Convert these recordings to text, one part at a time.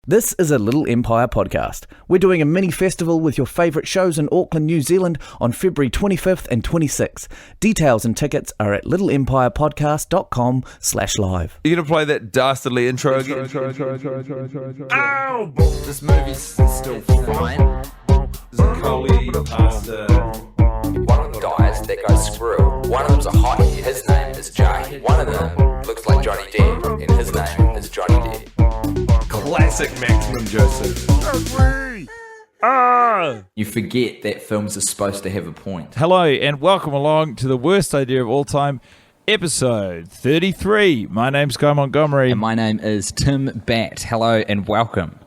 This is a Little Empire podcast. We're doing a mini festival with your favourite shows in Auckland, New Zealand on February 25th and 26th. Details and tickets are at littleempirepodcast.com/live. You're going to play that dastardly intro again? Ow! This movie's still fine. Zacole, pasta. One of them dies, that guy's screw. One of them's a hottie, his name is Jay. One of them looks like Johnny Depp, and his name is Johnny Depp. Classic Maximum Joseph. You forget that films are supposed to have a point. Hello and welcome along to the worst idea of all time, episode 33. My name's Guy Montgomery. And my name is Tim Batt. Hello and welcome.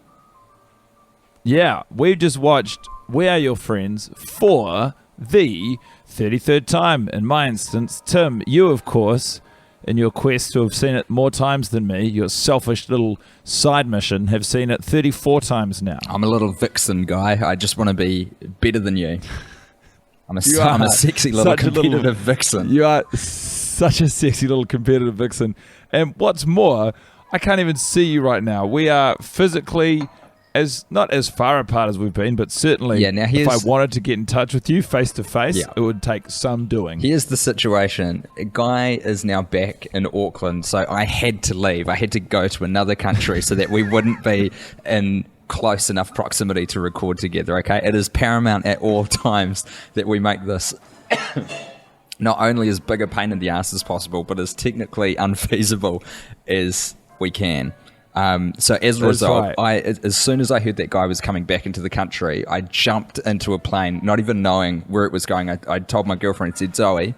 Yeah, we've just watched We Are Your Friends for the 33rd time. In my instance, Tim, you of course, in your quest to have seen it more times than me, your selfish little side mission, have seen it 34 times now. I'm a little vixen guy. I just want to be better than you. I'm a sexy little competitive vixen. You are such a sexy little competitive vixen. And what's more, I can't even see you right now. We are physically not as far apart as we've been, but certainly if I wanted to get in touch with you face to face, it would take some doing. Here's the situation. A guy is now back in Auckland, so I had to leave. I had to go to another country so that we wouldn't be in close enough proximity to record together, okay? It is paramount at all times that we make this not only as big a pain in the ass as possible, but as technically unfeasible as we can. So as a result, as soon as I heard that guy was coming back into the country, I jumped into a plane, not even knowing where it was going. I told my girlfriend, I said, Zoe,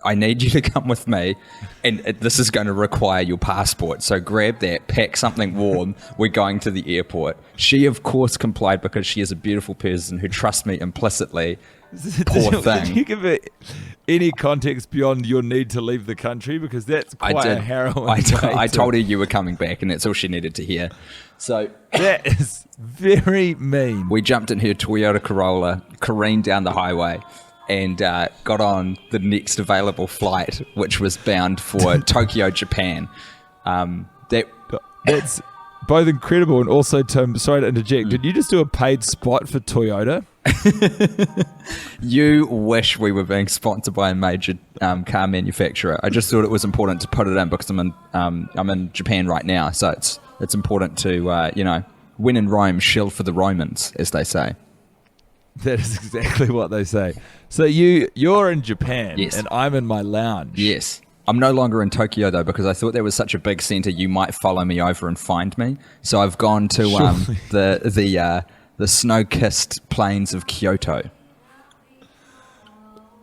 I need you to come with me, and this is going to require your passport. So grab that, pack something warm. We're going to the airport. She, of course, complied because she is a beautiful person who trusts me implicitly. Poor thing. Did you give it any context beyond your need to leave the country? Because that's quite a harrowing I told her you were coming back, and that's all she needed to hear. So that is very mean. We jumped in her Toyota Corolla, careened down the highway, and got on the next available flight, which was bound for Tokyo, Japan. That's both incredible and also, Tim, sorry to interject, did you just do a paid spot for Toyota? You wish we were being sponsored by a major car manufacturer. I just thought it was important to put it in because I'm in Japan right now, so it's important to when in Rome, shill for the Romans, as they say. That is exactly what they say. So you're in Japan, yes, and I'm in my lounge. Yes. I'm no longer in Tokyo, though, because I thought there was such a big centre you might follow me over and find me. So I've gone to the snow-kissed plains of Kyoto.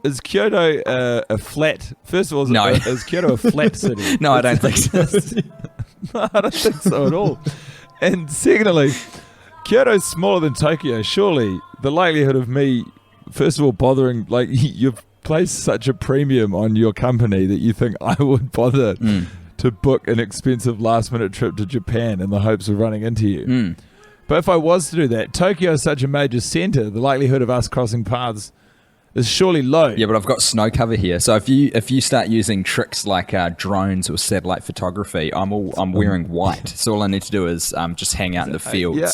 Is Kyoto a flat? First of all, is Kyoto a flat city? No, I don't think so. No, I don't think so at all. And secondly, Kyoto's smaller than Tokyo. Surely the likelihood of me, first of all, bothering, like, you've placed such a premium on your company that you think I would bother to book an expensive last-minute trip to Japan in the hopes of running into you. But if I was to do that, Tokyo is such a major centre, the likelihood of us crossing paths is surely low. Yeah, but I've got snow cover here. So if you start using tricks like drones or satellite photography, I'm wearing white. So all I need to do is just hang out in the fields. Yeah.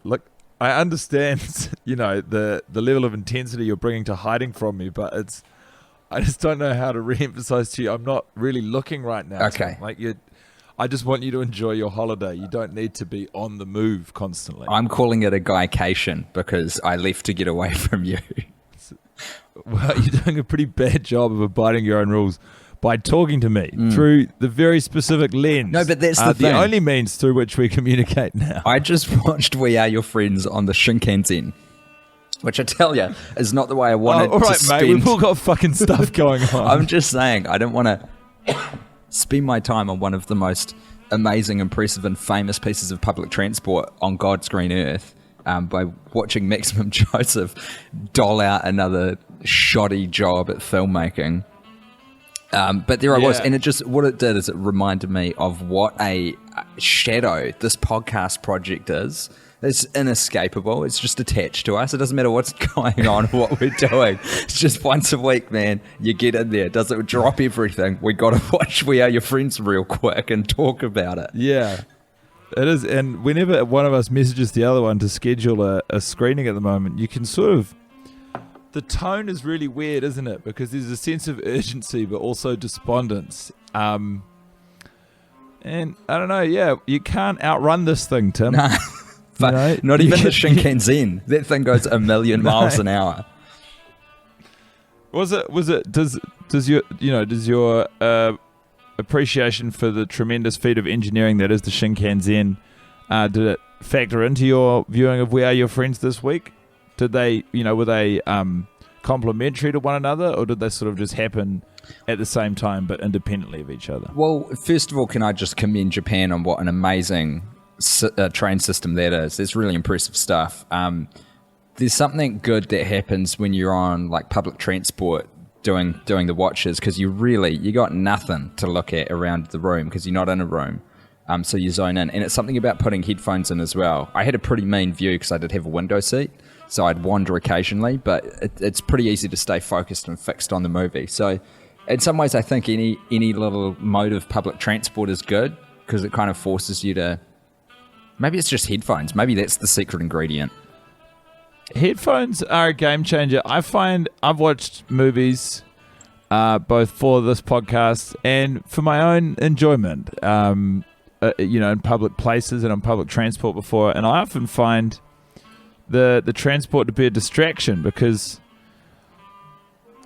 Look, I understand, the level of intensity you're bringing to hiding from me, but I just don't know how to re-emphasize to you. I'm not really looking right now. Okay. I just want you to enjoy your holiday. You don't need to be on the move constantly. I'm calling it a guycation because I left to get away from you. Well, you're doing a pretty bad job of abiding your own rules by talking to me through the very specific lens. No, but that's the thing. The only means through which we communicate now. I just watched We Are Your Friends on the Shinkansen, which I tell you is not the way I wanted all right, to spend. Mate, we've all got fucking stuff going on. I'm just saying, I don't want to spend my time on one of the most amazing, impressive, and famous pieces of public transport on God's green earth by watching Maximum Joseph doll out another shoddy job at filmmaking. But there I was, and what it did is it reminded me of what a shadow this podcast project is. It's inescapable. It's just attached to us. It doesn't matter what's going on or what we're doing. It's just once a week, man. You get in there. Does it drop everything? We got to watch We Are Your Friends real quick and talk about it. Yeah. It is. And whenever one of us messages the other one to schedule a screening at the moment, you can sort of... The tone is really weird, isn't it? Because there's a sense of urgency, but also despondence. And I don't know, yeah, you can't outrun this thing, Tim. Nah. But not even the Shinkansen. That thing goes a million miles an hour. Does your appreciation for the tremendous feat of engineering that is the Shinkansen, did it factor into your viewing of We Are Your Friends this week? Did they, were they complementary to one another, or did they sort of just happen at the same time but independently of each other? Well, first of all, can I just commend Japan on what an amazing train system that is. It's really impressive stuff. There's something good that happens when you're on like public transport doing the watches, because you got nothing to look at around the room because you're not in a room. So you zone in, and it's something about putting headphones in as well. I had a pretty mean view because I did have a window seat, so I'd wander occasionally, but it's pretty easy to stay focused and fixed on the movie. So in some ways, I think any little mode of public transport is good because it kind of forces you to... Maybe it's just headphones. Maybe that's the secret ingredient. Headphones are a game changer. I find I've watched movies both for this podcast and for my own enjoyment, in public places and on public transport before, and I often find the transport to be a distraction because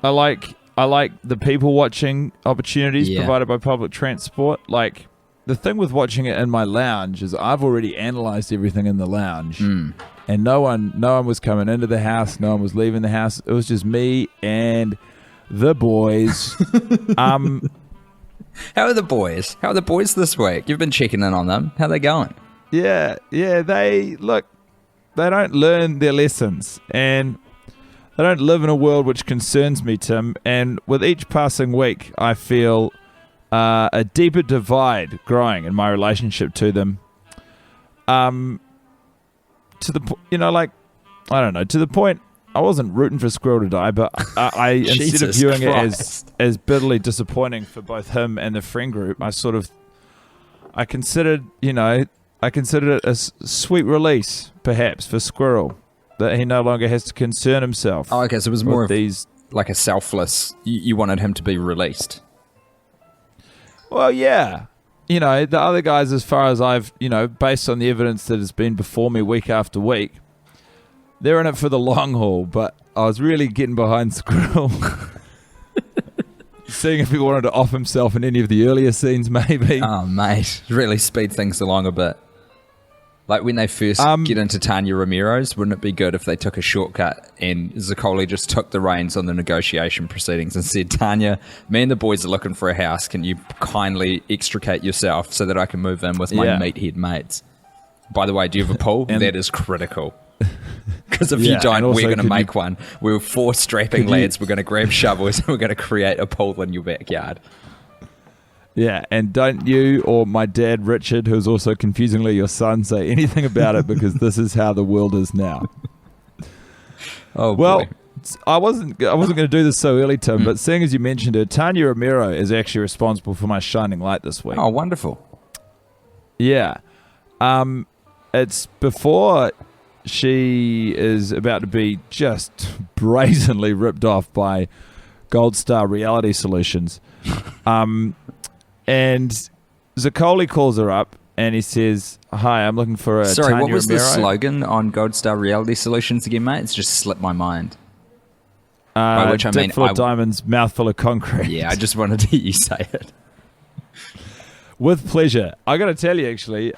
I like the people watching opportunities provided by public transport. Like, the thing with watching it in my lounge is I've already analyzed everything in the lounge, and no one was coming into the house, no one was leaving the house. It was just me and the boys. How are the boys? How are the boys this week? You've been checking in on them. How are they going? Yeah. They don't learn their lessons, and they don't live in a world which concerns me, Tim. And with each passing week, I feel a deeper divide growing in my relationship to them. To the to the point I wasn't rooting for Squirrel to die, but I instead of viewing it as bitterly disappointing for both him and the friend group, I considered it a sweet release, perhaps, for Squirrel, that he no longer has to concern himself. Oh, okay, so it was more of these, like a selfless. You wanted him to be released. Well, yeah. The other guys, as far as I've, based on the evidence that has been before me week after week, they're in it for the long haul, but I was really getting behind Squirrel. Seeing if he wanted to off himself in any of the earlier scenes, maybe. Oh, mate. Really speed things along a bit. Like when they first get into Tanya Ramiro's, wouldn't it be good if they took a shortcut and Zacole just took the reins on the negotiation proceedings and said, Tanya, me and the boys are looking for a house. Can you kindly extricate yourself so that I can move in with my meathead mates? By the way, do you have a pool? That is critical. Because if you don't, we're going to make one. We're 4 strapping lads. We're going to grab shovels and we're going to create a pool in your backyard. Yeah, and don't you or my dad, Richard, who's also confusingly your son, say anything about it, because this is how the world is now. Oh, well, boy. I wasn't going to do this so early, Tim, but seeing as you mentioned her, Tanya Ramiro is actually responsible for my shining light this week. Oh, wonderful. Yeah. It's before she is about to be just brazenly ripped off by Gold Star Reality Solutions. And Zacole calls her up and he says, "Hi, I'm looking for a Sorry, Tanya what was Ramiro." the slogan on Gold Star Reality Solutions again, mate? It's just slipped my mind. By which I mean, full of diamonds, mouthful of concrete. Yeah, I just wanted to hear you say it. With pleasure. I got to tell you, actually,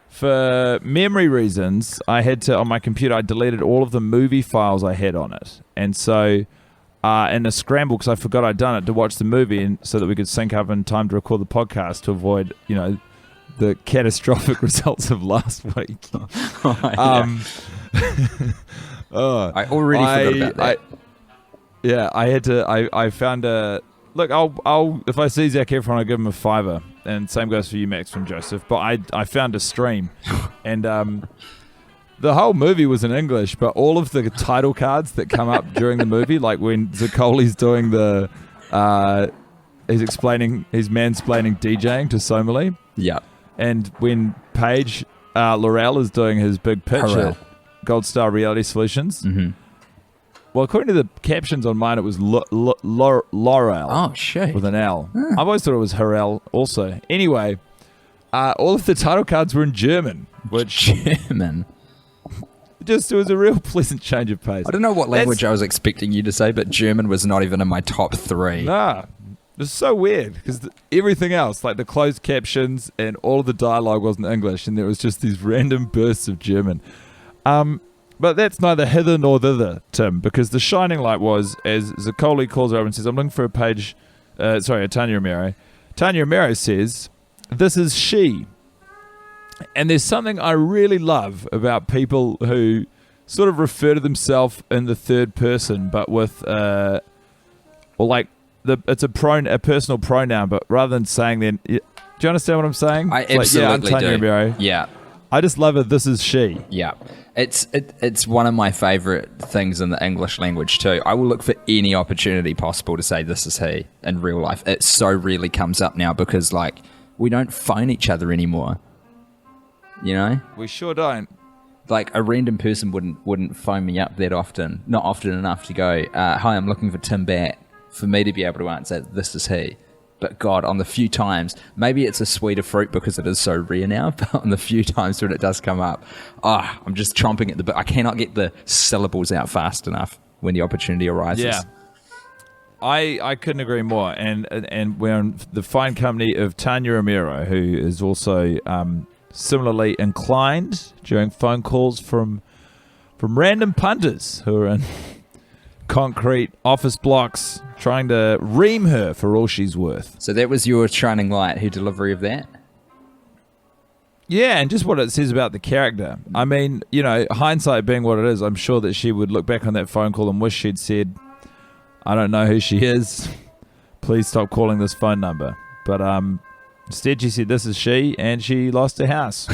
for memory reasons, I had to, on my computer, I deleted all of the movie files I had on it. And so, in a scramble, because I forgot I'd done it, to watch the movie and so that we could sync up in time to record the podcast to avoid, the catastrophic results of last week. I already forgot about that. I had to, I found a, look, I'll if I see Zac Efron, I'll give him a $5, and same goes for you, Max from Joseph, but I found a stream, and the whole movie was in English, but all of the title cards that come up during the movie, like when Zacole's doing he's mansplaining DJing to Somalie. Yeah. And when Paige Laurel is doing his big pitch Harrell. at Gold Star Reality Solutions, well, according to the captions on mine, it was Laurel. Oh, shit. With an L. I've always thought it was Harrell also. Anyway, all of the title cards were in German, which German. it was a real pleasant change of pace. I don't know what language I was expecting you to say, but German was not even in my top 3. Nah, it's so weird because everything else, like the closed captions and all of the dialogue was in English, and there was just these random bursts of German. But that's neither hither nor thither, Tim, because the shining light was, as Zacole calls her up and says, I'm looking for a Paige, Tanya Romero. Tanya Romero says, this is she. And there's something I really love about people who sort of refer to themselves in the third person, but with, it's a personal pronoun, but rather than saying then, do you understand what I'm saying? I absolutely I'm Tanya do. Romero. Yeah. I just love it. This is she. Yeah. It's one of my favorite things in the English language too. I will look for any opportunity possible to say this is he in real life. It so rarely comes up now because like we don't phone each other anymore. You know? We sure don't. Like a random person wouldn't phone me up that often. Not often enough to go, hi, I'm looking for Tim Batt, for me to be able to answer this is he. But God, on the few times, maybe it's a sweeter fruit because it is so rare now, but on the few times when it does come up, I'm just chomping at the bit. I cannot get the syllables out fast enough when the opportunity arises. Yeah. I couldn't agree more. And we're in the fine company of Tanya Romero, who is also similarly inclined during phone calls from random punters who are in concrete office blocks trying to ream her for all she's worth. So that was your shining light, her delivery of that? Yeah, and just what it says about the character. I mean, you know, hindsight being what it is, I'm sure that she would look back on that phone call and wish she'd said, I don't know who she is. Please stop calling this phone number. But instead she said, this is she, and she lost her house.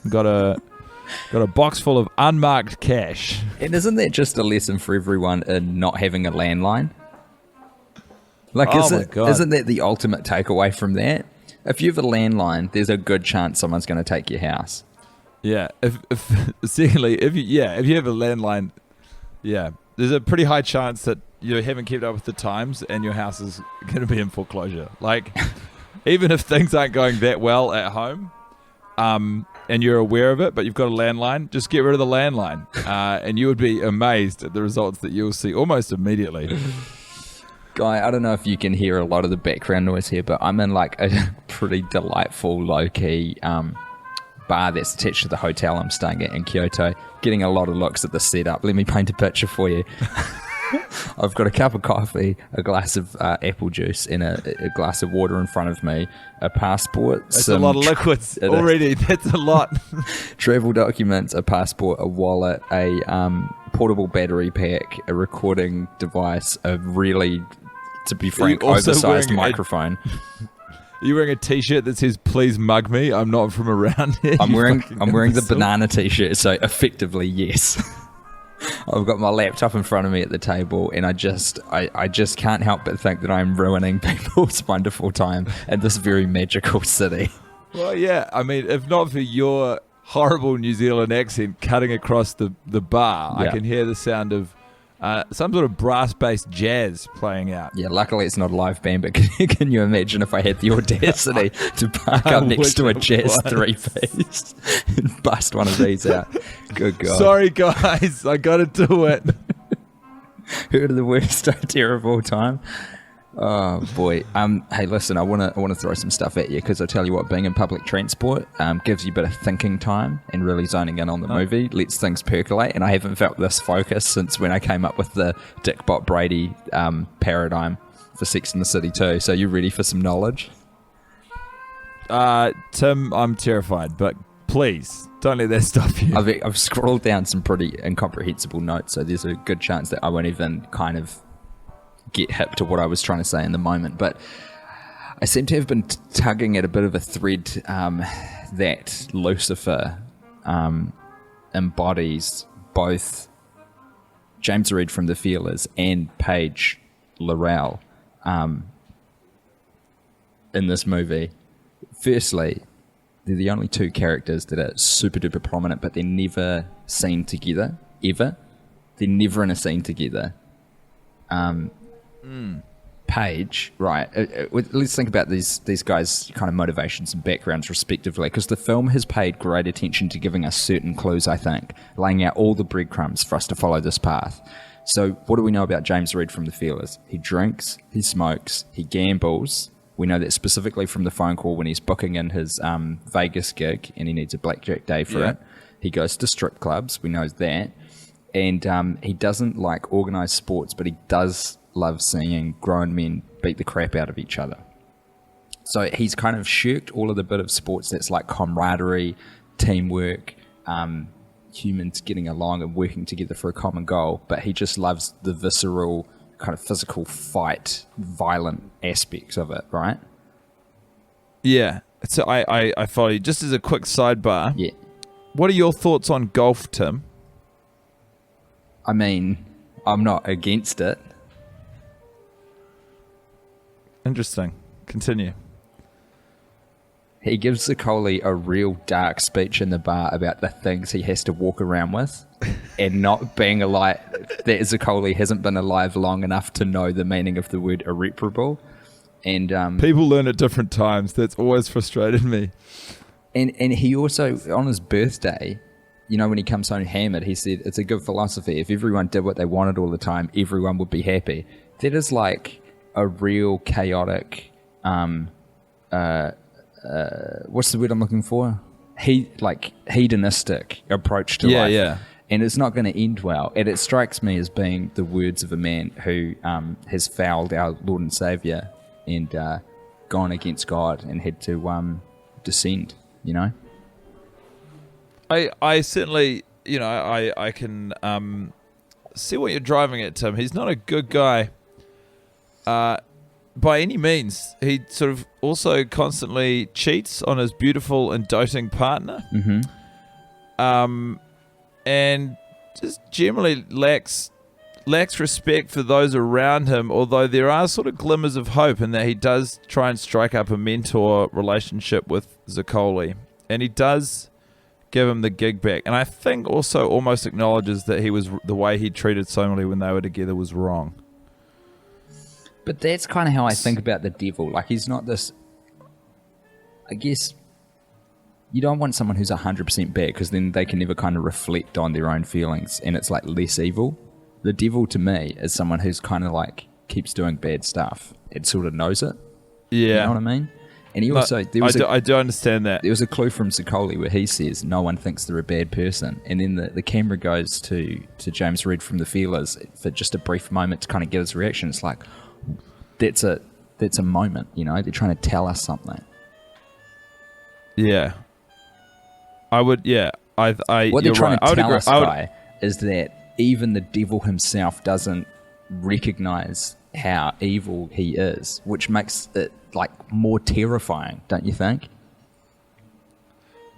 Got a box full of unmarked cash. And isn't that just a lesson for everyone in not having a landline? Like, isn't that the ultimate takeaway from that? If you have a landline, there's a good chance someone's going to take your house. Yeah. Secondly, if you have a landline, yeah, there's a pretty high chance that you haven't kept up with the times and your house is going to be in foreclosure. Like, even if things aren't going that well at home, and you're aware of it, but you've got a landline, just get rid of the landline. And you would be amazed at the results that you'll see almost immediately. Guy, I don't know if you can hear a lot of the background noise here, but I'm in like a pretty delightful low-key bar that's attached to the hotel I'm staying at in Kyoto, getting a lot of looks at the setup. Let me paint a picture for you. I've got a cup of coffee, a glass of apple juice, and a glass of water in front of me, a passport. That's a lot of liquids already. That's a lot. Travel documents, a passport, a wallet, a portable battery pack, a recording device, a really, to be frank, oversized microphone. Are you wearing a t-shirt that says, please mug me? I'm not from around here. I'm wearing the banana t-shirt, so effectively, yes. I've got my laptop in front of me at the table, and I just can't help but think that I'm ruining people's wonderful time in this very magical city. Well, yeah. I mean, if not for your horrible New Zealand accent cutting across the bar, yeah. I can hear the sound of some sort of brass-based jazz playing out. Yeah, luckily it's not a live band, but can you imagine if I had the audacity to park up next to a jazz three-piece and bust one of these out? Good God. Sorry, guys. I got to do it. Heard of the worst idea of all time? Oh boy. Hey, listen, I want to throw some stuff at you because I tell you what, being in public transport gives you a bit of thinking time and really zoning in on the movie, lets things percolate, and I haven't felt this focus since when I came up with the Dick Bot Brady paradigm for Sex and the City 2. So you ready for some knowledge? Tim, I'm terrified, but please don't let that stop you. I've scrolled down some pretty incomprehensible notes, so there's a good chance that I won't even kind of get hip to what I was trying to say in the moment, but I seem to have been tugging at a bit of a thread that Lucifer embodies both James Reed from The Feelers and Paige Laurel in this movie. Firstly, they're the only two characters that are super duper prominent, but they're never seen together, ever. They're never in a scene together. Paige, right? Let's think about these guys' kind of motivations and backgrounds respectively, because the film has paid great attention to giving us certain clues, I think, laying out all the breadcrumbs for us to follow this path. So what do we know about James Reed from The Feelers? He drinks, he smokes, he gambles. We know that specifically from the phone call when he's booking in his Vegas gig and he needs a blackjack day for it. He goes to strip clubs, we know that. And he doesn't like organised sports, but he does love seeing grown men beat the crap out of each other. So he's kind of shirked all of the bit of sports that's like camaraderie, teamwork, humans getting along and working together for a common goal, but he just loves the visceral kind of physical fight, violent aspects of it, right? Yeah. So I follow you. Just as a quick sidebar, Yeah. what are your thoughts on golf, Tim? I mean, I'm not against it. Interesting. Continue. He gives Zacole a real dark speech in the bar about the things he has to walk around with and not being alive, that Zacole hasn't been alive long enough to know the meaning of the word irreparable. And People learn at different times. That's always frustrated me. And he also, on his birthday, you know, when he comes home hammered, he said, it's a good philosophy. If everyone did what they wanted all the time, everyone would be happy. That is like a real chaotic, what's the word I'm looking for? Hedonistic approach to life. Yeah. And it's not going to end well. And it strikes me as being the words of a man who has fouled our Lord and Saviour and gone against God and had to descend, you know? I certainly, you know, I can see what you're driving at, Tim. He's not a good guy by any means. He sort of also constantly cheats on his beautiful and doting partner. And just generally lacks respect for those around him, although there are sort of glimmers of hope in that he does try and strike up a mentor relationship with Zacole, and he does give him the gig back. And I think also almost acknowledges that the way he treated Somalie when they were together was wrong. But that's kind of how I think about the devil. Like, he's not this... I guess you don't want someone who's 100% bad, because then they can never kind of reflect on their own feelings, and it's like less evil. The devil to me is someone who's kind of like keeps doing bad stuff. It sort of knows it. Yeah. You know what I mean? And he also... I do understand that. There was a clue from Zacole where he says no one thinks they're a bad person, and then the camera goes to James Reed from The Feelers for just a brief moment to kind of get his reaction. It's like, that's a moment, you know? They're trying to tell us something. Yeah. I would, yeah. What they're trying to tell us, Guy, is that even the devil himself doesn't recognize how evil he is, which makes it like more terrifying, don't you think?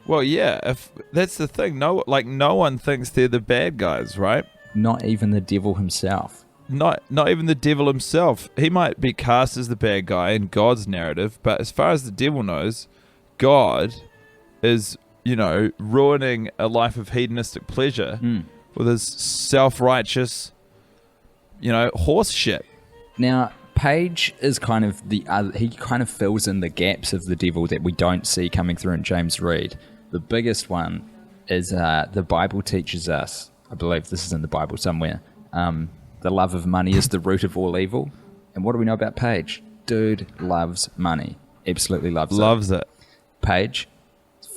Well, yeah. If that's the thing, no one thinks they're the bad guys, right? Not even the devil himself. Not even the devil himself. He might be cast as the bad guy in God's narrative, but as far as the devil knows, God is, you know, ruining a life of hedonistic pleasure with his self-righteous, you know, horse shit. Now, Paige is kind of the other... He kind of fills in the gaps of the devil that we don't see coming through in James Reed. The biggest one is the Bible teaches us, I believe this is in the Bible somewhere, the love of money is the root of all evil. And what do we know about Paige? Dude loves money. Absolutely loves it. Paige,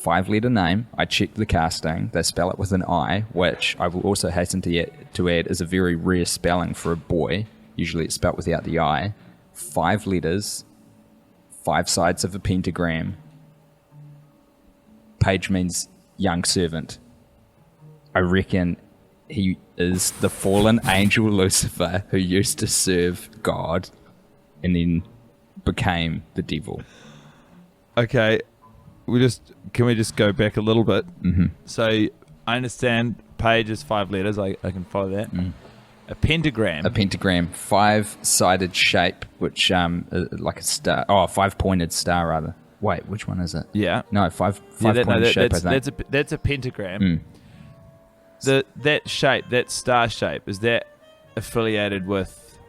5-letter name. I checked the casting. They spell it with an I, which I will also hasten to add is a very rare spelling for a boy. Usually it's spelt without the I. 5 letters, 5 sides of a pentagram. Paige means young servant. I reckon he is the fallen angel Lucifer who used to serve God and then became the devil. Okay, can we just go back a little bit? Mm-hmm. So I understand Paige is 5 letters. I can follow that. A pentagram. 5 5-sided shape, which like a star. Oh, a 5-pointed star rather. Wait, which one is it? Yeah. No, five-pointed shape, I think. That's a pentagram. That shape, that star shape, is that affiliated with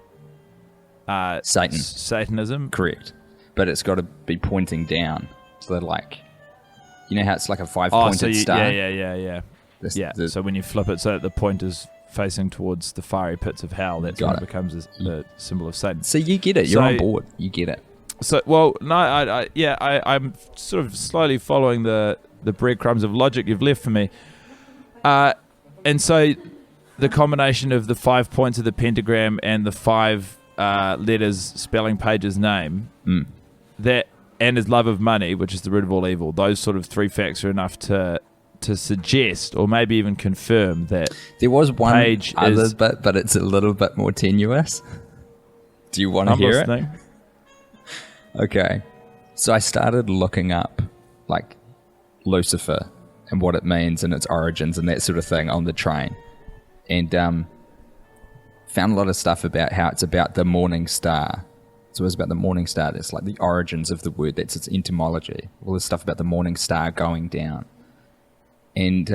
Satan. Satanism? Correct. But it's got to be pointing down. So like, you know how it's like a five-pointed star? Yeah. So when you flip it so that the point is facing towards the fiery pits of hell, that's when it becomes a symbol of Satan. So you get it. You're on board. You get it. So, well, no, I'm sort of slowly following the breadcrumbs of logic you've left for me. And so the combination of the 5 points of the pentagram and the 5 letters spelling Paige's name, that and his love of money, which is the root of all evil, those sort of 3 facts are enough to suggest or maybe even confirm that there was one Paige other bit, but it's a little bit more tenuous. Do you want to hear it? Okay. So I started looking up like Lucifer and what it means and its origins and that sort of thing on the train. And found a lot of stuff about how it's about the morning star. So it's about the morning star. That's like the origins of the word. That's its etymology. All this stuff about the morning star going down. And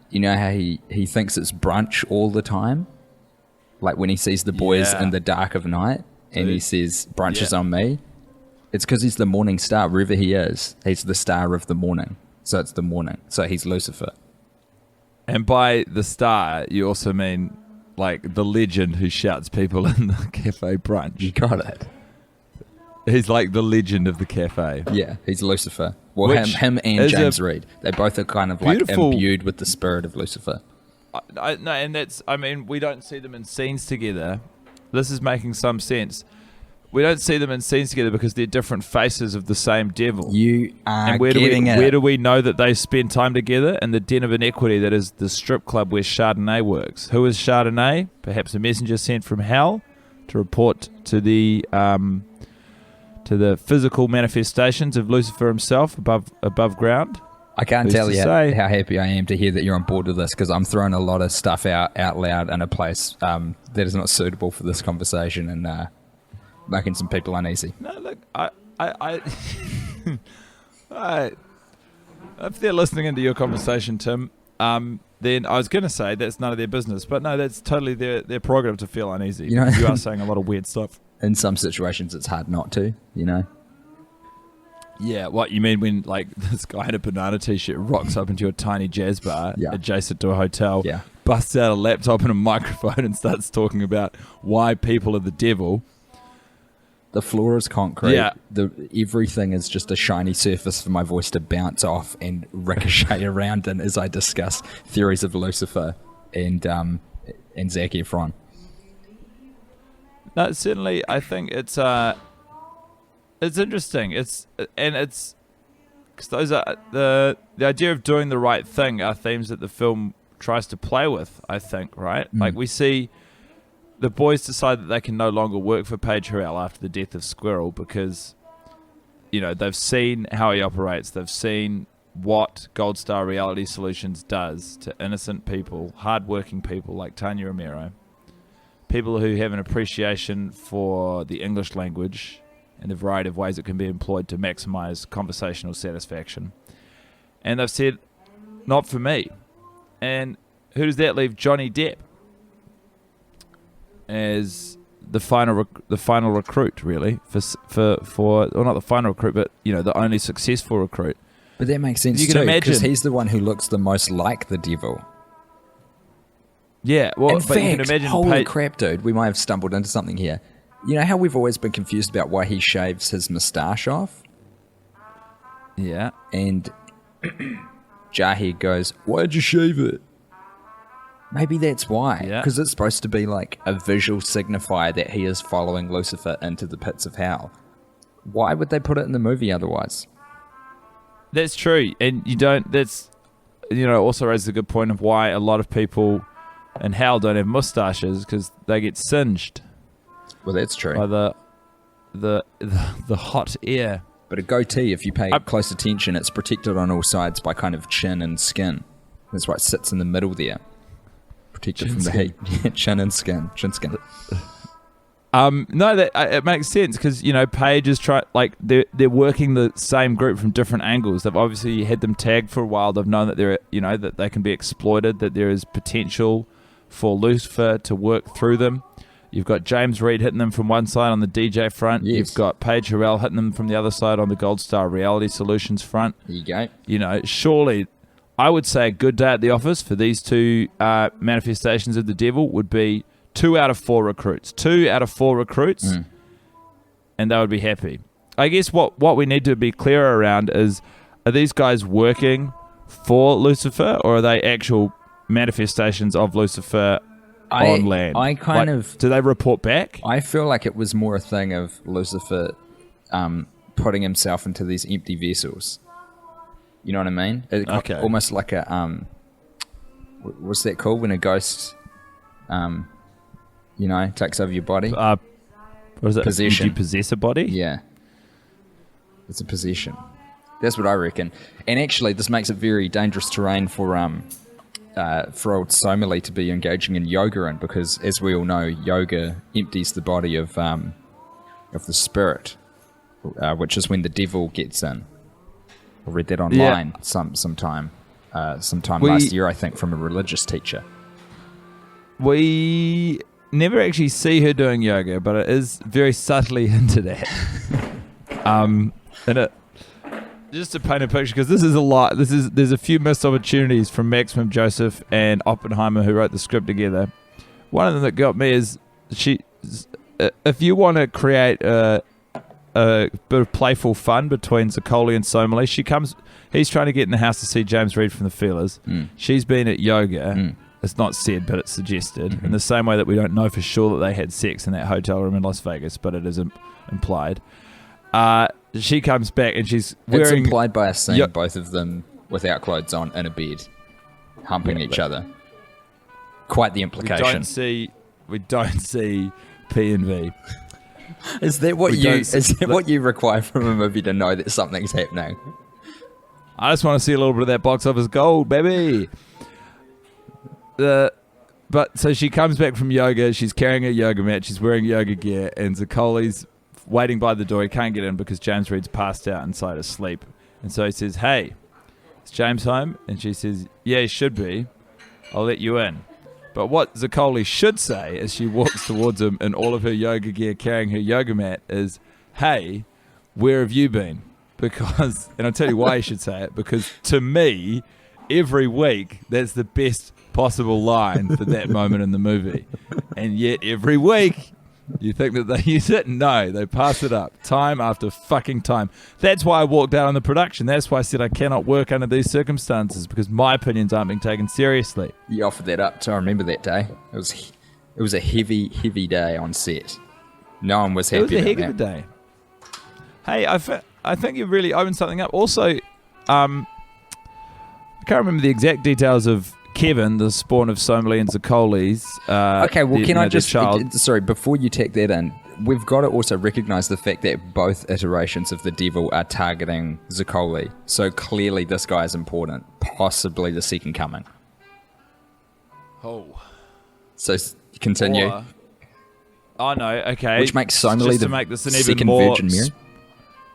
you know how he thinks it's brunch all the time? Like when he sees the boys in the dark of night and he says, brunch is on me. It's because he's the morning star. Wherever he is, he's the star of the morning. So it's the morning. So he's Lucifer. And by the star, you also mean like the legend who shouts people in the cafe brunch. You got it. He's like the legend of the cafe. Yeah, he's Lucifer. Well, him and James Reed. They both are kind of like imbued with the spirit of Lucifer. No, and that's, I mean, we don't see them in scenes together. This is making some sense. We don't see them in scenes together because they're different faces of the same devil. You are and where do we know that they spend time together? In the den of iniquity that is the strip club where Chardonnay works. Who is Chardonnay? Perhaps a messenger sent from hell to report to the physical manifestations of Lucifer himself above ground. I can't tell you how happy I am to hear that you're on board with this, because I'm throwing a lot of stuff out loud in a place that is not suitable for this conversation and making some people uneasy. No, look, I if they're listening into your conversation, Tim, then I was going to say that's none of their business, but no, that's totally their prerogative to feel uneasy. You know, you are saying a lot of weird stuff. In some situations, it's hard not to, you know? Yeah, what you mean when, like, this guy in a banana t-shirt rocks up into a tiny jazz bar adjacent to a hotel, busts out a laptop and a microphone and starts talking about why people are the devil. The floor is concrete. Yeah. Everything is just a shiny surface for my voice to bounce off and ricochet around in as I discuss theories of Lucifer and Zac Efron. No, certainly, I think it's interesting. It's because those are the idea of doing the right thing are themes that the film tries to play with. I think, right? Like we see the boys decide that they can no longer work for Paige Harrell after the death of Squirrel because, you know, they've seen how he operates. They've seen what Gold Star Reality Solutions does to innocent people, hardworking people like Tanya Romero. People who have an appreciation for the English language and the variety of ways it can be employed to maximize conversational satisfaction. And they've said, not for me. And who does that leave? Johnny Depp as the final recruit, really, for well, not the final recruit, but you know, the only successful recruit. But that makes sense too, because he's the one who looks the most like the devil. Yeah, well, in but fact, you can imagine. Holy crap, dude! We might have stumbled into something here. You know how we've always been confused about why he shaves his moustache off? Yeah. And Jahir goes, "Why'd you shave it?" Maybe that's why. Yeah. Because it's supposed to be like a visual signifier that he is following Lucifer into the pits of hell. Why would they put it in the movie otherwise? That's true, and you don't. That's, you know, also raises a good point of why a lot of people in hell don't have mustaches, because they get singed. Well, that's true. By the hot air. But a goatee, if you pay close attention, it's protected on all sides by kind of chin and skin. That's why it sits in the middle there. Protected from the heat. Chin and skin. Chin skin. No, that it makes sense because Paige is they're working the same group from different angles. They've obviously had them tagged for a while. They've known that they're that they can be exploited. That there is potential for Lucifer to work through them. You've got James Reed hitting them from one side on the DJ front. Yes. You've got Paige Harrell hitting them from the other side on the Gold Star Reality Solutions front. There you go. Surely, I would say a good day at the office for these two manifestations of the devil would be 2 out of 4 recruits. 2 out of 4 recruits, and they would be happy. I guess what we need to be clearer around is, are these guys working for Lucifer, or are they actual manifestations of Lucifer on land? Do they report back? I feel like it was more a thing of Lucifer putting himself into these empty vessels. You know what I mean? Okay. Almost like a what's that called when a ghost takes over your body? What is it? Possession. Did you possess a body? Yeah. It's a possession. That's what I reckon. And actually, this makes it very dangerous terrain for old Somalie to be engaging in yoga in, because, as we all know, yoga empties the body of the spirit, which is when the devil gets in. I read that online sometime last year, I think, from a religious teacher. We never actually see her doing yoga, but it is very subtly hinted at. And it, just to paint a picture, because this is a lot. There's a few missed opportunities from Maximum Joseph and Oppenheimer, who wrote the script together. One of them that got me is if you want to create a bit of playful fun between Zacole and Somalie, he's trying to get in the house to see James Reed from the Feelers. She's been at yoga. It's not said, but it's suggested. In the same way that we don't know for sure that they had sex in that hotel room in Las Vegas, but it is implied. She comes back and she's wearing... It's implied by us seeing both of them without clothes on in a bed, humping each other. Quite the implication. We don't see P and V. Is that what you require from a movie to know that something's happening? I just want to see a little bit of that box office gold, baby. But so she comes back from yoga. She's carrying a yoga mat. She's wearing yoga gear, and Zacole's waiting by the door. He can't get in because James Reed's passed out inside asleep. And so he says, "Hey, is James home?" And she says, "Yeah, he should be. I'll let you in." But what Zacole should say as she walks towards him in all of her yoga gear, carrying her yoga mat, is, "Hey, where have you been?" Because, and I'll tell you why you should say it, because to me, every week, that's the best possible line for that moment in the movie. And yet every week, you think that they use it? No, they pass it up time after fucking time. That's why I walked out on the production. That's why I said I cannot work under these circumstances, because my opinions aren't being taken seriously. You offered that up, so I remember that day. It was a heavy, heavy day on set. No one was happy about that. It was a heck of a day. Hey, I think you really opened something up. Also, I can't remember the exact details of Kevin, the spawn of Somalie and Zacole's. Okay, well, can I just... child. Sorry, before you tack that in, we've got to also recognise the fact that both iterations of the devil are targeting Zacole. So clearly this guy is important. Possibly the second coming. Oh. So continue. Oh, no, okay. Which makes Somalie to make this an even second more... Virgin Mary?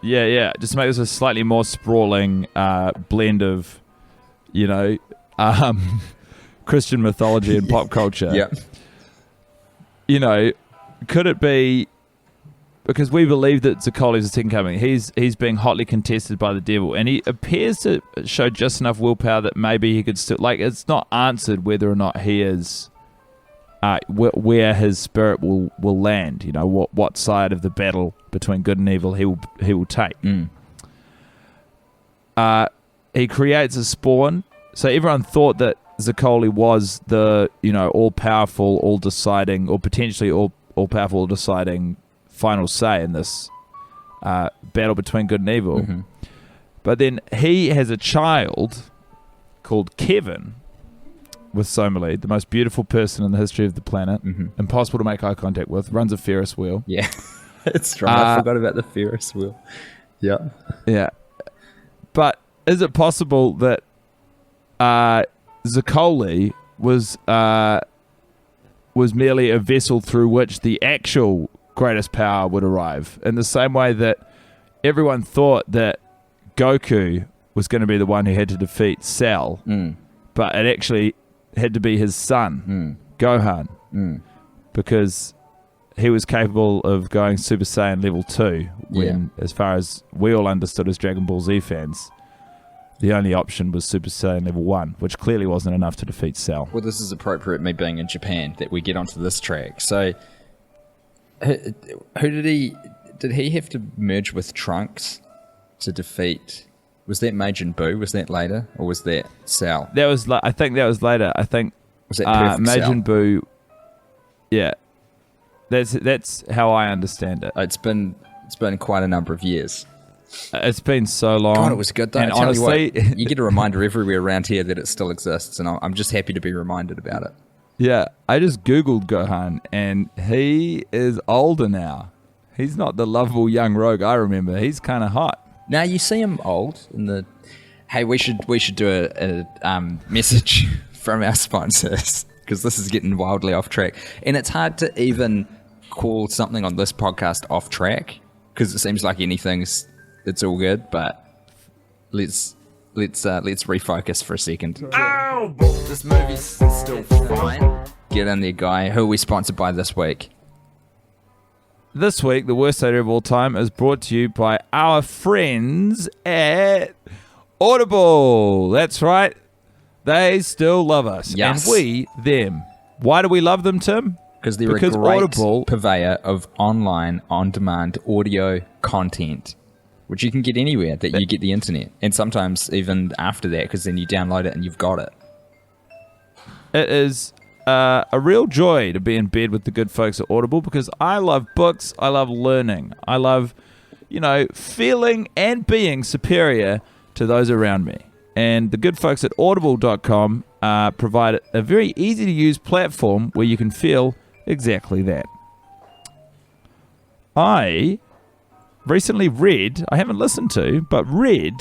Yeah. Just to make this a slightly more sprawling blend of, Christian mythology and pop culture. Yeah. Could it be, because we believe that Zacole is the second coming, he's being hotly contested by the devil, and he appears to show just enough willpower that maybe he could still, it's not answered whether or not he is, where his spirit will land, what side of the battle between good and evil he will take. He creates a spawn. So everyone thought that Zacole was the, all-powerful, all-deciding, or potentially all-powerful, all-deciding final say in this battle between good and evil. Mm-hmm. But then he has a child called Kevin with Somalie, the most beautiful person in the history of the planet, impossible to make eye contact with, runs a Ferris wheel. Yeah, it's right. I forgot about the Ferris wheel. Yeah. Yeah. But is it possible that Zacole was merely a vessel through which the actual greatest power would arrive. In the same way that everyone thought that Goku was going to be the one who had to defeat Cell, but it actually had to be his son, Gohan, because he was capable of going Super Saiyan level 2 when, as far as we all understood as Dragon Ball Z fans, the only option was Super Saiyan level 1, which clearly wasn't enough to defeat Cell. Well, this is appropriate, me being in Japan, that we get onto this track. So, who did he have to merge with Trunks to defeat? Was that Majin Buu? Was that later? Or was that Cell? I think that was later. I think Was that Perfect Cell? Majin Buu, yeah. That's how I understand it. It's been quite a number of years. It's been so long. God, it was good though. And I tell honestly, you what, you get a reminder everywhere around here that it still exists, and I'm just happy to be reminded about it. yeah, I just Googled Gohan, and he is older now. He's not the lovable young rogue I remember. He's kind of hot. Now you see him old in the. Hey, we should do a message from our sponsors, because this is getting wildly off track, and it's hard to even call something on this podcast off track because it seems like it's all good. But let's refocus for a second. Ow! This movie's still fine. Get in there, Guy. Who are we sponsored by this week? This week, the worst idea of all time is brought to you by our friends at Audible. That's right. They still love us. Yes. And we, them. Why do we love them, Tim? Because they're a great purveyor of online, on-demand audio content, which you can get anywhere that you get the internet. And sometimes even after that, because then you download it and you've got it. It is a real joy to be in bed with the good folks at Audible, because I love books, I love learning, I love, feeling and being superior to those around me. And the good folks at audible.com provide a very easy-to-use platform where you can feel exactly that. I recently read, I haven't listened to, but read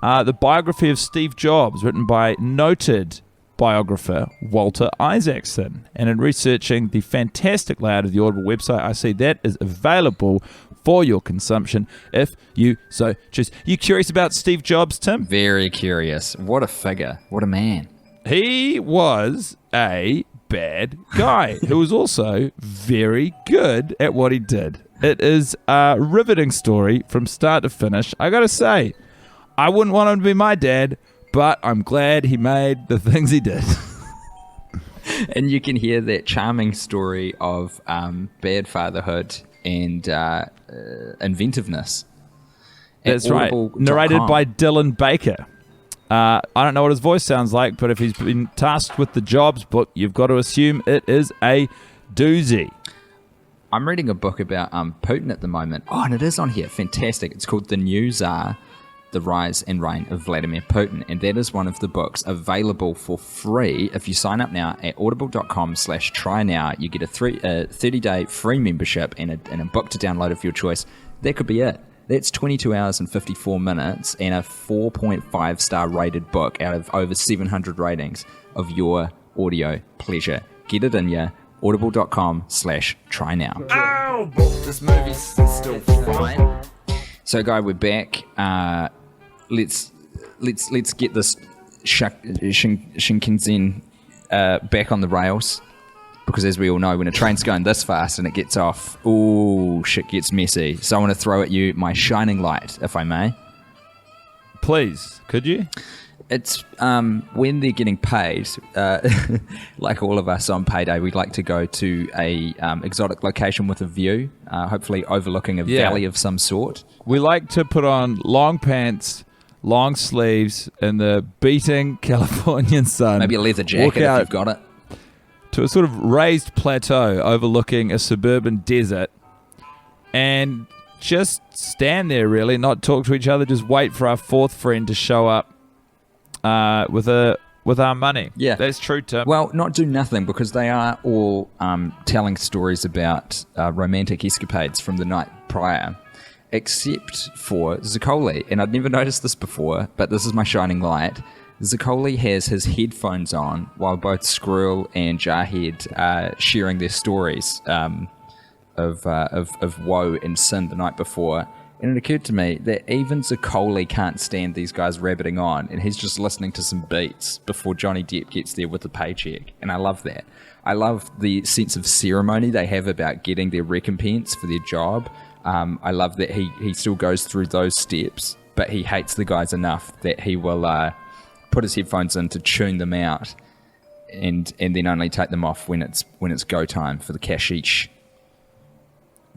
the biography of Steve Jobs, written by noted biographer Walter Isaacson. And in researching the fantastic layout of the Audible website, I see that is available for your consumption if you so choose. You curious about Steve Jobs, Tim? Very curious. What a figure. What a man. He was a bad guy who was also very good at what he did. It is a riveting story from start to finish. I gotta say, I wouldn't want him to be my dad, but I'm glad he made the things he did. And you can hear that charming story of bad fatherhood and inventiveness. That's right. Narrated by Dylan Baker. I don't know what his voice sounds like, but if he's been tasked with the Jobs book, you've got to assume it is a doozy. I'm reading a book about Putin at the moment. Oh, and it is on here. Fantastic. It's called The New Tsar, The Rise and Reign of Vladimir Putin. And that is one of the books available for free. If you sign up now at audible.com/try now, you get a 30-day free membership and a book to download of your choice. That could be it. That's 22 hours and 54 minutes and a 4.5 star rated book out of over 700 ratings of your audio pleasure. Get it in ya. audible.com/try now. Ow! This movie's still fine. So, Guy, we're back. Let's get this Shinkansen back on the rails, because as we all know, when a train's going this fast and it gets off, ooh, shit gets messy. So I want to throw at you my shining light, if I may. Please, could you? It's when they're getting paid, like all of us on payday, we'd like to go to a exotic location with a view, hopefully overlooking a valley of some sort. We like to put on long pants, long sleeves, in the beating Californian sun. Maybe a leather jacket if you've got it. To a sort of raised plateau overlooking a suburban desert, and just stand there, really, not talk to each other, just wait for our fourth friend to show up with our money. Yeah. That's true, Tim. Well, not do nothing, because they are all telling stories about romantic escapades from the night prior, except for Zacole. And I'd never noticed this before, but this is my shining light. Zacole has his headphones on while both Squirrel and Jarhead are sharing their stories of woe and sin the night before, and it occurred to me that even Zacole can't stand these guys rabbiting on, and he's just listening to some beats before Johnny Depp gets there with the paycheck, and I love that. I love the sense of ceremony they have about getting their recompense for their job. I love that he still goes through those steps, but he hates the guys enough that he will put his headphones in to tune them out, and then only take them off when it's go time for the cashish.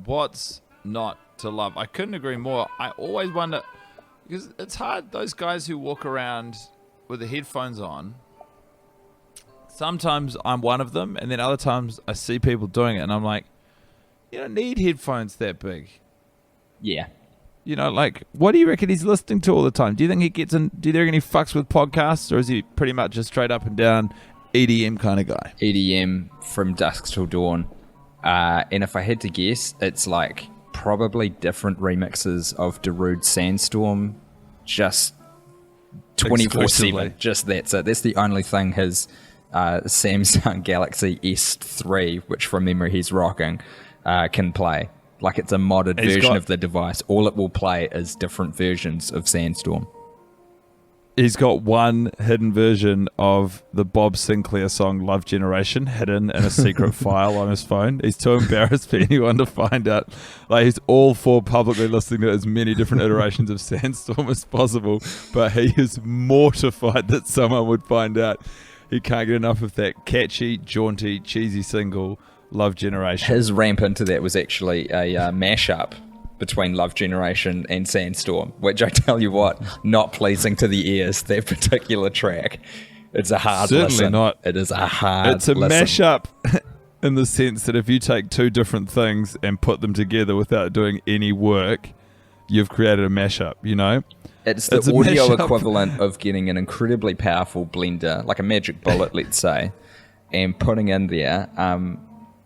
What's not to love? I couldn't agree more. I always wonder, because it's hard, those guys who walk around with the headphones on, sometimes I'm one of them, and then other times I see people doing it, and I'm like, you don't need headphones that big. Yeah. You know, like, what do you reckon he's listening to all the time? Do you think he gets in? Do you reckon he fucks with podcasts, or is he pretty much a straight up and down EDM kind of guy? EDM from dusk till dawn. And if I had to guess, it's like probably different remixes of Darude Sandstorm, just 24/7. Just that's it. That's the only thing his Samsung Galaxy S3, which from memory he's rocking, can play. Like, it's a modded version of the device. All it will play is different versions of Sandstorm. He's got one hidden version of the Bob Sinclair song Love Generation hidden in a secret file on his phone. He's too embarrassed for anyone to find out. Like, he's all for publicly listening to as many different iterations of Sandstorm as possible, but he is mortified that someone would find out. He can't get enough of that catchy, jaunty, cheesy single, Love Generation. His ramp into that was actually a mashup between Love Generation and Sandstorm, which I tell you what, not pleasing to the ears, that particular track. It's a hard listen. Not. It is a hard It's a listen. mashup in the sense that if you take two different things and put them together without doing any work, you've created a mashup, you know? It's the audio equivalent of getting an incredibly powerful blender, like a magic bullet, let's say, and putting in there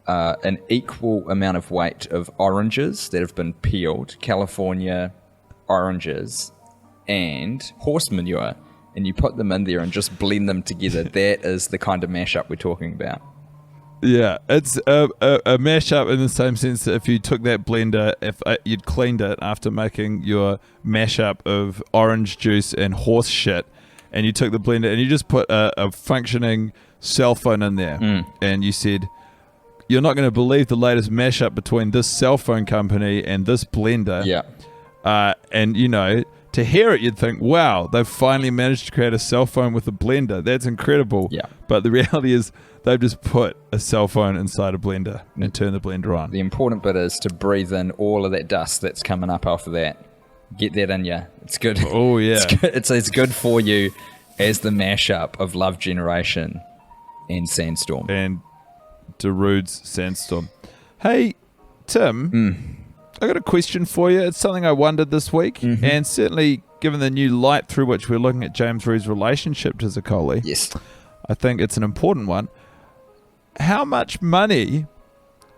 an equal amount of weight of oranges that have been peeled, California oranges, and horse manure, and you put them in there and just blend them together. That is the kind of mashup we're talking about. Yeah, it's a mashup in the same sense that if you took that blender, if you'd cleaned it after making your mashup of orange juice and horse shit, and you took the blender and you just put a functioning cell phone in there, and you said, you're not going to believe the latest mashup between this cell phone company and this blender. Yeah. And, you know, to hear it, you'd think, wow, they've finally managed to create a cell phone with a blender. That's incredible. Yeah. But the reality is they've just put a cell phone inside a blender and turned the blender on. The important bit is to breathe in all of that dust that's coming up off of that. Get that in you. It's good. Oh, yeah. It's good for you as the mashup of Love Generation and Sandstorm. And Darude's Sandstorm. Hey, Tim, I got a question for you. It's something I wondered this week, and certainly given the new light through which we're looking at James Reed's relationship to Zacole, Yes. I think it's an important one. How much money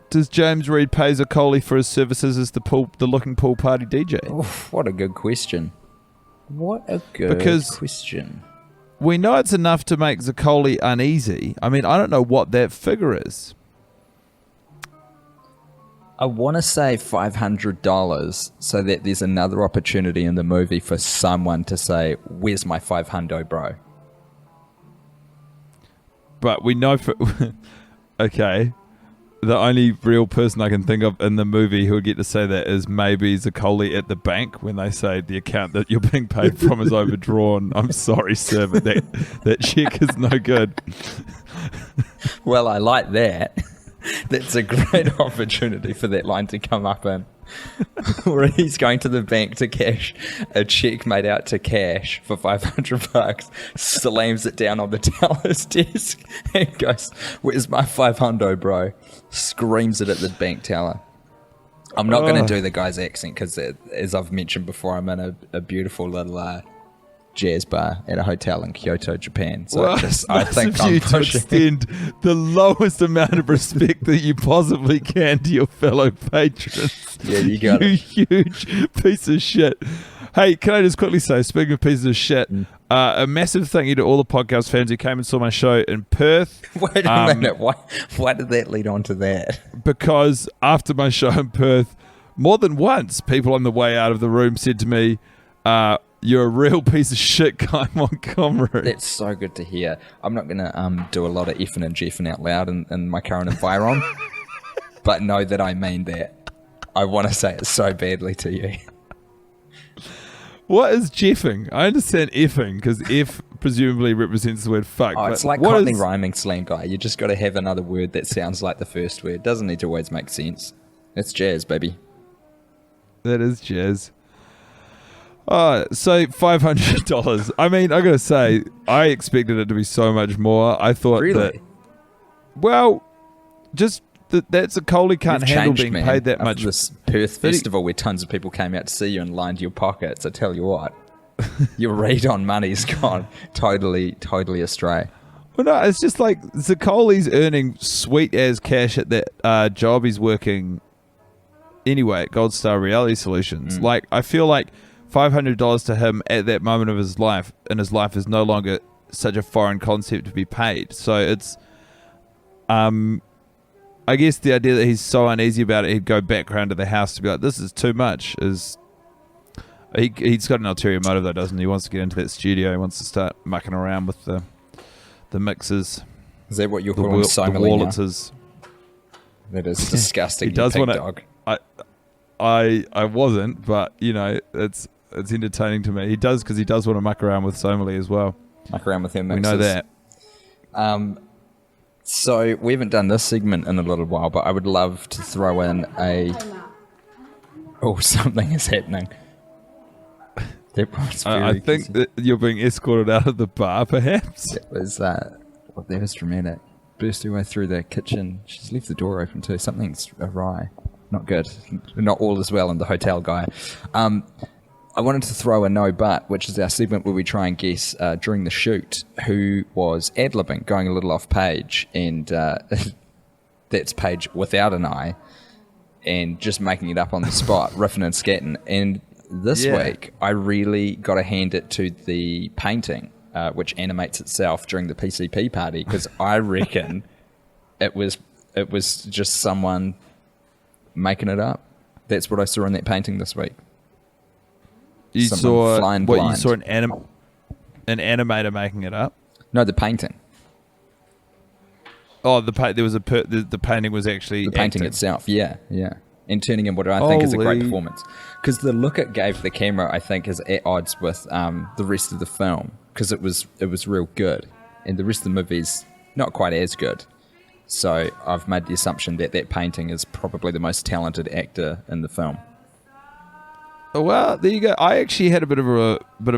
does James Reed pay Zacole for his services as the looking pool party DJ? Oof, what a good question. Question. We know it's enough to make Zacole uneasy. I mean, I don't know what that figure is. I want to say $500 so that there's another opportunity in the movie for someone to say, where's my $500, bro? But we know for... Okay. The only real person I can think of in the movie who would get to say that is maybe Zacole at the bank when they say the account that you're being paid from is overdrawn. I'm sorry, sir, but that check is no good. Well, I like that. That's a great opportunity for that line to come up in. Where he's going to the bank to cash a check made out to cash for $500, slams it down on the teller's desk and goes, where's my $500, bro? Screams it at the bank teller. I'm not going to do the guy's accent because, as I've mentioned before, I'm in a beautiful little jazz bar at a hotel in Kyoto, Japan. So well, I think I'm to extend the lowest amount of respect that you possibly can to your fellow patrons. Yeah, you got you it. huge piece of shit. Hey, can I just quickly say, speaking of pieces of shit, A massive thank you to all the podcast fans who came and saw my show in Perth. Wait a minute. Why did that lead on to that? Because after my show in Perth, more than once, people on the way out of the room said to me, "You're a real piece of shit, Guy Montgomery." That's so good to hear. I'm not going to do a lot of effing and jeffing out loud in my current environment, but know that I mean that. I want to say it so badly to you. What is jeffing? I understand effing, because F presumably represents the word fuck. Oh, it's like Cockney rhyming slang, Guy. You just got to have another word that sounds like the first word. Doesn't need to always make sense. It's jazz, baby. That is jazz. So $500. I mean, I gotta say, I expected it to be so much more. I thought that. Well, just that's a Zacole can't handle being paid that much. This Perth festival where tons of people came out to see you and lined your pockets. I tell you what, your read on money's gone totally astray. Well, no, it's just like Zacole's earning sweet as cash at that job he's working anyway at Gold Star Reality Solutions. Like, I feel like $500 to him at that moment of his life is no longer such a foreign concept to be paid. So it's I guess the idea that he's so uneasy about it, he'd go back around to the house to be like, this is too much. He's got an ulterior motive though, doesn't he? He wants to get into that studio. He wants to start mucking around with the mixers. Is that what you're calling Somalie now? That is disgusting. He does want to. Dog. I wasn't, but you know, it's entertaining to me. He does, because he does want to muck around with Somalie as well. Muck around with him. We know that. So we haven't done this segment in a little while, but I would love to throw in something is happening. I think that you're being escorted out of the bar, perhaps. That was that was dramatic. Burst her way through the kitchen. She's left the door open too. Something's awry. Not good. Not all is well in the hotel, Guy. I wanted to throw a no but, which is our segment where we try and guess during the shoot who was ad-libbing, going a little off Paige, and that's Paige without an eye, and just making it up on the spot, riffing and scatting. And this week, I really got to hand it to the painting, which animates itself during the PCP party, because I reckon it was just someone making it up. That's what I saw in that painting this week. You saw what? You saw an animator making it up? No, the painting. Oh, the painting was actually the painting itself. Yeah, and turning in what I think is a great performance. Because the look it gave the camera, I think, is at odds with the rest of the film. Because it was real good, and the rest of the movie's not quite as good. So I've made the assumption that painting is probably the most talented actor in the film. Well, there you go. I actually had a bit of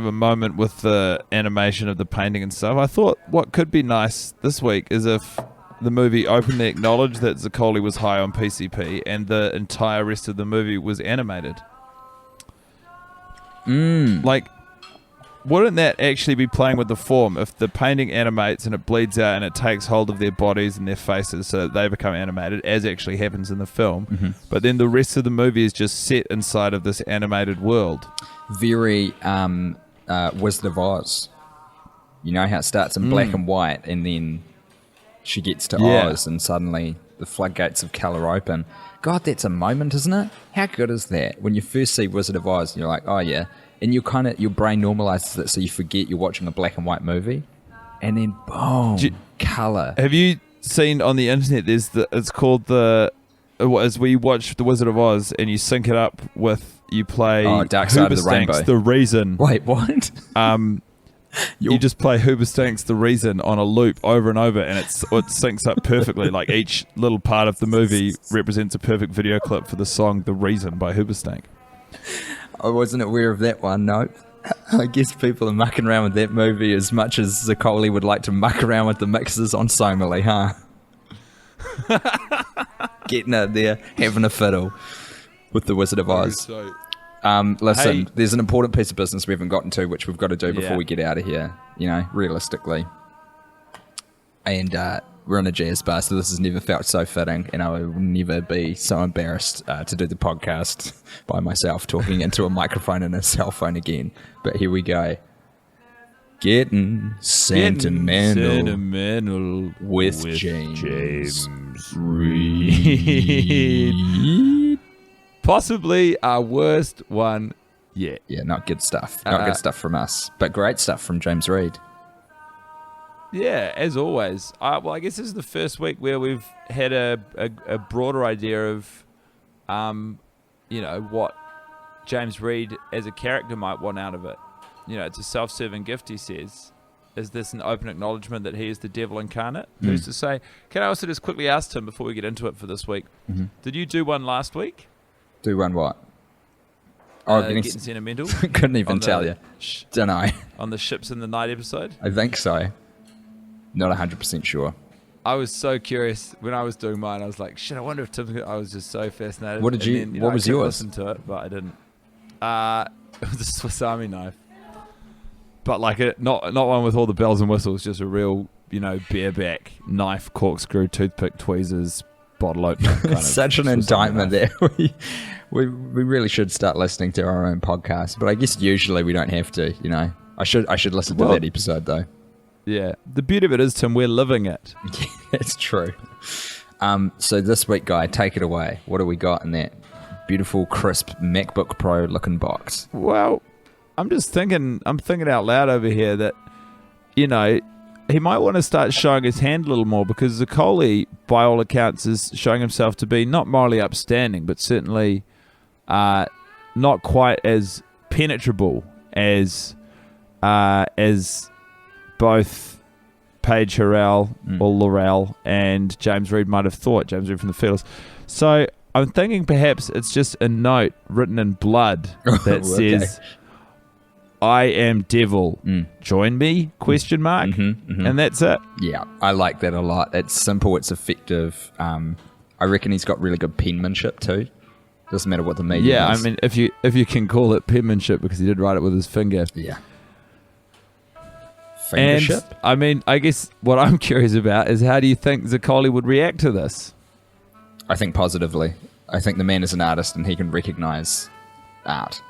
a moment with the animation of the painting and stuff. I thought what could be nice this week is if the movie openly acknowledged that Zacole was high on PCP and the entire rest of the movie was animated. Like, wouldn't that actually be playing with the form if the painting animates and it bleeds out and it takes hold of their bodies and their faces so that they become animated, as actually happens in the film, but then the rest of the movie is just set inside of this animated world? Very Wizard of Oz. You know how it starts in black and white, and then she gets to Oz and suddenly the floodgates of colour open. God, that's a moment, isn't it? How good is that? When you first see Wizard of Oz, you're like, oh yeah. And your brain normalizes it, so you forget you're watching a black and white movie, and then boom, color. Have you seen on the internet? It's called as we watch The Wizard of Oz, and you sync it up with you play Dark Side of the Rainbow. The Reason. Wait, what? You just play Hoobastank's The Reason on a loop over and over, and it syncs up perfectly. Like, each little part of the movie represents a perfect video clip for the song The Reason by Hoobastank. I wasn't aware of that one, no. I guess people are mucking around with that movie as much as Zacole would like to muck around with the mixes on Somalie, huh? Getting out there, having a fiddle with the Wizard of Oz. Listen, there's an important piece of business we haven't gotten to, which we've got to do before we get out of here, you know, realistically. And we're in a jazz bar, so this has never felt so fitting, and I will never be so embarrassed to do the podcast by myself talking into a microphone and a cell phone again. But here we go. Getting sentimental with James Reed. Possibly our worst one yet. Yeah, not good stuff. Not good stuff from us, but great stuff from James Reed. Yeah, as always. Well, I guess this is the first week where we've had a broader idea of, what James Reed as a character might want out of it. It's a self-serving gift, he says. Is this an open acknowledgement that he is the devil incarnate? Who's to say? Can I also just quickly ask Tim before we get into it for this week? Mm-hmm. Did you do one last week? Do one what? Getting sentimental? Couldn't even tell you. Don't know. On the Ships in the Night episode? I think so. Not 100% sure. I was so curious when I was doing mine. I was like, shit, I wonder if Tim's... I was just so fascinated. What did you... Then, what was yours? I listened to it, but I didn't. It was a Swiss Army knife. But not one with all the bells and whistles, just a real, bareback knife, corkscrew, toothpick, tweezers, bottle opener. Kind of such an indictment there. We really should start listening to our own podcast, but I guess usually we don't have to. I should listen to that episode though. Yeah, the beauty of it is, Tim, we're living it. Yeah, it's true. So this week, Guy, take it away. What do we got in that beautiful, crisp MacBook Pro looking box? Well, I'm thinking out loud over here that, he might want to start showing his hand a little more, because Zacole, by all accounts, is showing himself to be not morally upstanding, but certainly not quite as penetrable as both Paige or Laurel and James Reed might have thought, James Reed from the Fiddles. So I'm thinking perhaps it's just a note written in blood that says... I am devil. Join me? ? And that's it. Yeah, I like that a lot. It's simple. It's effective. I reckon he's got really good penmanship too. Doesn't matter what the medium is. Yeah, I mean, if you can call it penmanship, because he did write it with his finger. Yeah. Fingership? And, I mean, I guess what I'm curious about is how do you think Zacole would react to this? I think positively. I think the man is an artist and he can recognise art.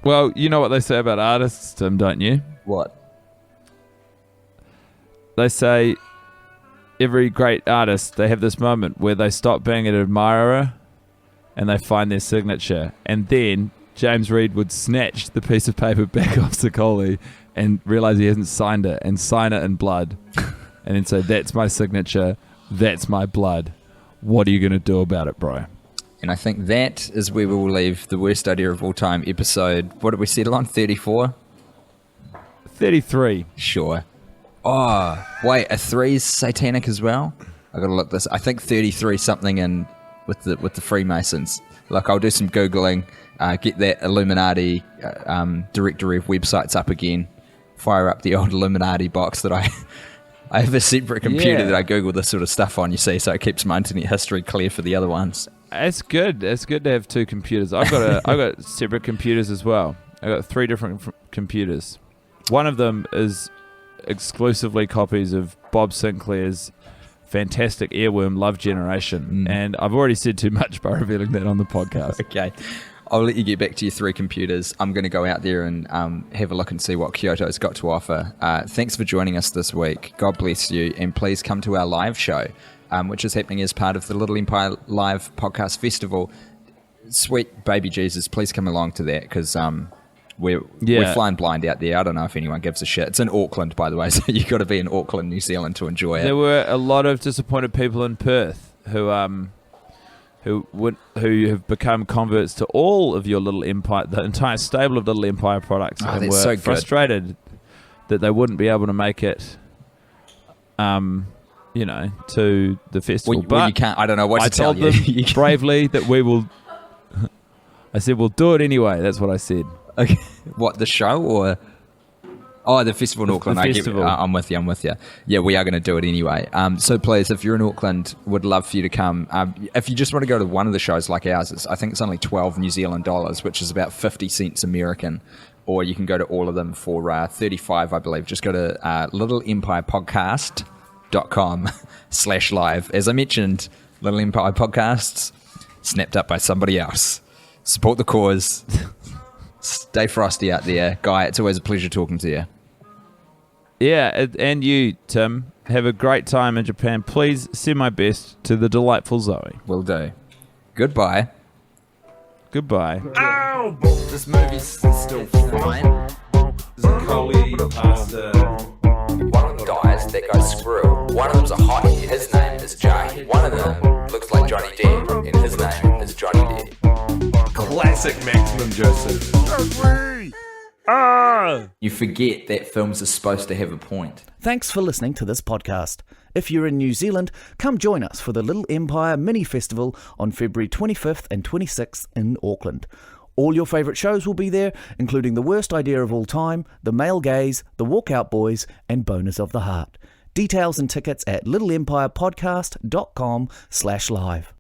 Well, you know what they say about artists, Tim, don't you? What? They say every great artist, they have this moment where they stop being an admirer and they find their signature. And then James Reed would snatch the piece of paper back off Zacole and realise he hasn't signed it and sign it in blood. And then say, that's my signature, that's my blood. What are you going to do about it, bro? And I think that is where we will leave the worst idea of all time episode. What did we settle on? 34? 33. Sure. Oh, wait, a 3's satanic as well? I gotta look this. I think 33 something in with the Freemasons. Look, I'll do some Googling, get that Illuminati directory of websites up again, fire up the old Illuminati box that I have a separate computer that I Google this sort of stuff on, you see, so it keeps my internet history clear for the other ones. It's good. It's good to have two computers. I've got separate computers as well. I've got 3 different computers. One of them is exclusively copies of Bob Sinclair's fantastic earworm Love Generation. And I've already said too much by revealing that on the podcast. Okay. I'll let you get back to your 3 computers. I'm going to go out there and have a look and see what Kyoto's got to offer. Thanks for joining us this week. God bless you. And please come to our live show, which is happening as part of the Little Empire Live Podcast Festival. Sweet baby Jesus, please come along to that, because we're flying blind out there. I don't know if anyone gives a shit. It's in Auckland, by the way, so you've got to be in Auckland, New Zealand to enjoy it. There were a lot of disappointed people in Perth who have become converts to all of your Little Empire, the entire stable of Little Empire products, and were so frustrated that they wouldn't be able to make it, to the festival. Well, you can't. I don't know what to tell you. I told them bravely that we will. I said we'll do it anyway. That's what I said. Okay. What, the show or? Oh, the festival in Auckland. I'm with you. Yeah, we are going to do it anyway. So please, if you're in Auckland, would love for you to come. If you just want to go to one of the shows like ours, I think it's only 12 New Zealand dollars, which is about 50 cents American. Or you can go to all of them for 35, I believe. Just go to littleempirepodcast.com/live. As I mentioned, Little Empire Podcasts, snapped up by somebody else. Support the cause. Stay frosty out there. Guy, it's always a pleasure talking to you. Yeah, and you, Tim, have a great time in Japan. Please send my best to the delightful Zoe. Will do. Goodbye. Goodbye. This movie's still fine. Zacole, pasta. One of them dies, they go screw. One of them's a hottie, his name is Jay. One of them looks like Johnny Depp, and his name is Johnny Depp. Classic Maximum Joseph. You forget that films are supposed to have a point. Thanks for listening to this podcast. If you're in New Zealand, come join us for the Little Empire Mini Festival on February 25th and 26th in Auckland. All your favourite shows will be there, including The Worst Idea of All Time, The Male Gaze, The Walkout Boys, and Boners of the Heart. Details and tickets at littleempirepodcast.com/live.